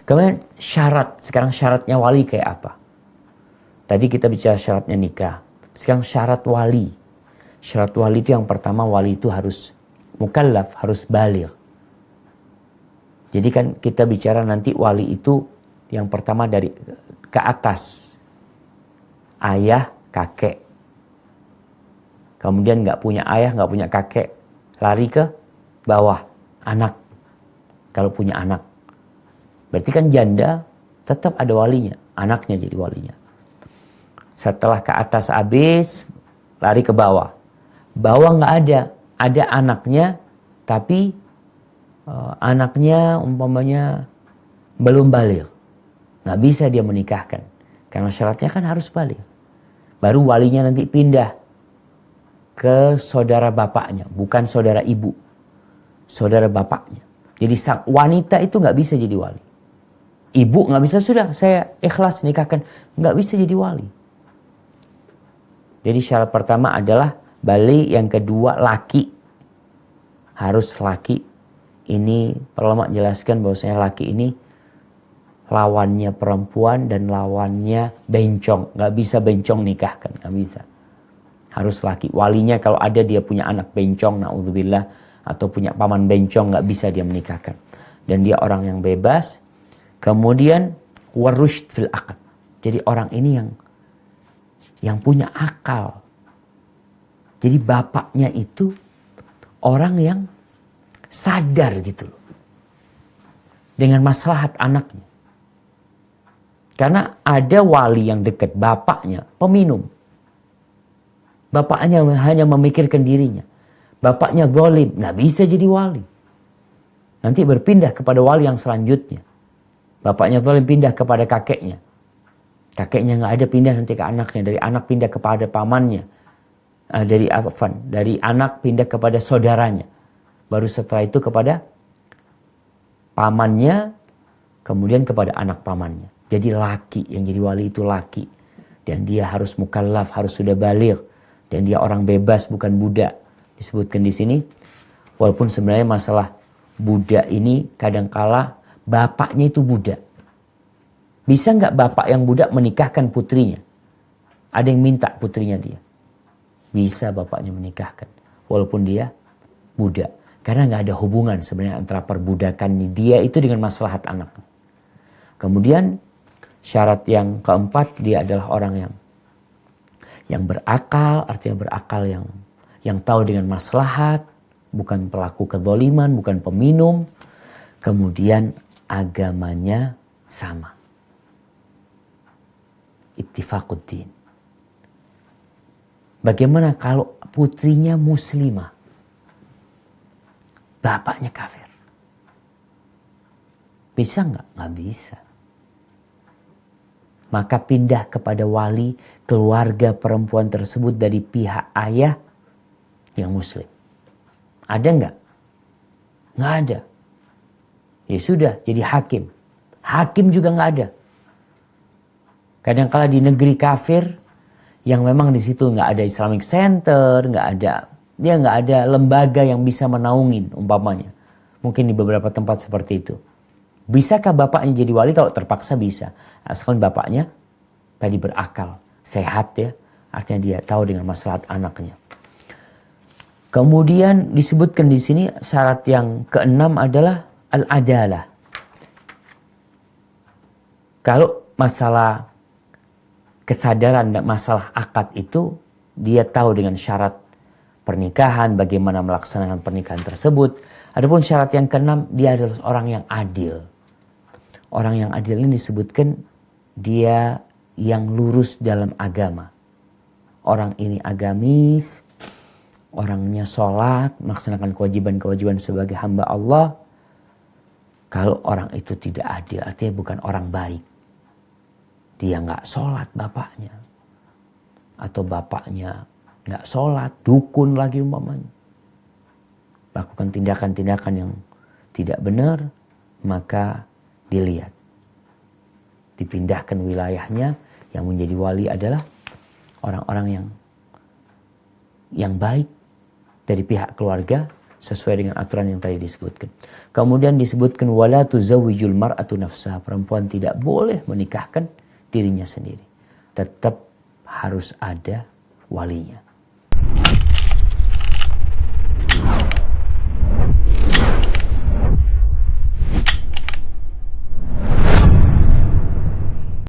Kemudian syarat, sekarang syaratnya wali kayak apa? Tadi kita bicara syaratnya nikah. Sekarang syarat wali. Syarat wali itu yang pertama, wali itu harus mukallaf, harus baligh. Jadi kan kita bicara nanti wali itu yang pertama dari ke atas. Ayah, kakek. Kemudian nggak punya ayah, nggak punya kakek. Lari ke bawah, anak. Kalau punya anak. Berarti kan janda tetap ada walinya. Anaknya jadi walinya. Setelah ke atas habis, lari ke bawah. Bawah nggak ada. Ada anaknya, tapi anaknya umpamanya belum baligh. Nggak bisa dia menikahkan. Karena syaratnya kan harus baligh. Baru walinya nanti pindah ke saudara bapaknya. Bukan saudara ibu. Saudara bapaknya. Jadi sang wanita itu nggak bisa jadi wali. Ibu nggak bisa, sudah saya ikhlas nikahkan. Nggak bisa jadi wali. Jadi syarat pertama adalah baligh, yang kedua laki. Harus laki. Ini ulama jelaskan bahwasanya laki ini lawannya perempuan dan lawannya bencong. Nggak bisa bencong nikahkan, nggak bisa. Harus laki. Walinya kalau ada dia punya anak bencong, na'udzubillah, atau punya paman bencong, nggak bisa dia menikahkan. Dan dia orang yang bebas. Kemudian warushd fil aqd. Jadi orang ini yang punya akal. Jadi bapaknya itu orang yang sadar gitu loh. Dengan maslahat anaknya. Karena ada wali yang dekat bapaknya, peminum. Bapaknya hanya memikirkan dirinya. Bapaknya zalim, nggak bisa jadi wali. Nanti berpindah kepada wali yang selanjutnya. Bapaknya zalim pindah kepada kakeknya. Kakeknya nggak ada, pindah nanti ke anaknya. Dari anak pindah kepada pamannya. Dari anak pindah kepada saudaranya. Baru setelah itu kepada pamannya. Kemudian kepada anak pamannya. Jadi laki, yang jadi wali itu laki. Dan dia harus mukallaf, harus sudah baligh. Dan dia orang bebas, bukan budak. Disebutkan di sini. Walaupun sebenarnya masalah budak ini kadangkala bapaknya itu budak. Bisa nggak bapak yang budak menikahkan putrinya? Ada yang minta putrinya dia. Bisa bapaknya menikahkan. Walaupun dia budak. Karena nggak ada hubungan sebenarnya antara perbudakan dia itu dengan maslahat anak. Kemudian syarat yang keempat, dia adalah orang yang berakal. Artinya berakal yang tahu dengan maslahat. Bukan pelaku kezaliman, bukan peminum. Kemudian agamanya sama. Ittifaquddin. Bagaimana kalau putrinya muslimah? Bapaknya kafir. Bisa nggak? Nggak bisa. Maka pindah kepada wali keluarga perempuan tersebut dari pihak ayah yang muslim. Ada nggak? Nggak ada. Ya sudah, jadi hakim. Hakim juga nggak ada. Kadang-kala di negeri kafir yang memang di situ nggak ada Islamic Center, nggak ada lembaga yang bisa menaungin umpamanya. Mungkin di beberapa tempat seperti itu. Bisakah bapaknya jadi wali? Kalau terpaksa bisa. Asalkan bapaknya tadi berakal, sehat ya. Artinya dia tahu dengan maslahat anaknya. Kemudian disebutkan di sini syarat yang keenam adalah al-adalah. Kalau masalah kesadaran dan masalah akad itu, dia tahu dengan syarat pernikahan, bagaimana melaksanakan pernikahan tersebut. Adapun syarat yang keenam, dia adalah orang yang adil. Orang yang adil ini disebutkan dia yang lurus dalam agama. Orang ini agamis, orangnya sholat, melaksanakan kewajiban-kewajiban sebagai hamba Allah. Kalau orang itu tidak adil, artinya bukan orang baik. Dia nggak sholat bapaknya. Atau bapaknya nggak sholat, dukun lagi umpamanya. Lakukan tindakan-tindakan yang tidak benar, maka dilihat. Dipindahkan wilayahnya, yang menjadi wali adalah orang-orang yang baik dari pihak keluarga, sesuai dengan aturan yang tadi disebutkan. Kemudian disebutkan wala tuzawwijul mar'atu nafsaha, perempuan tidak boleh menikahkan dirinya sendiri. Tetap harus ada walinya.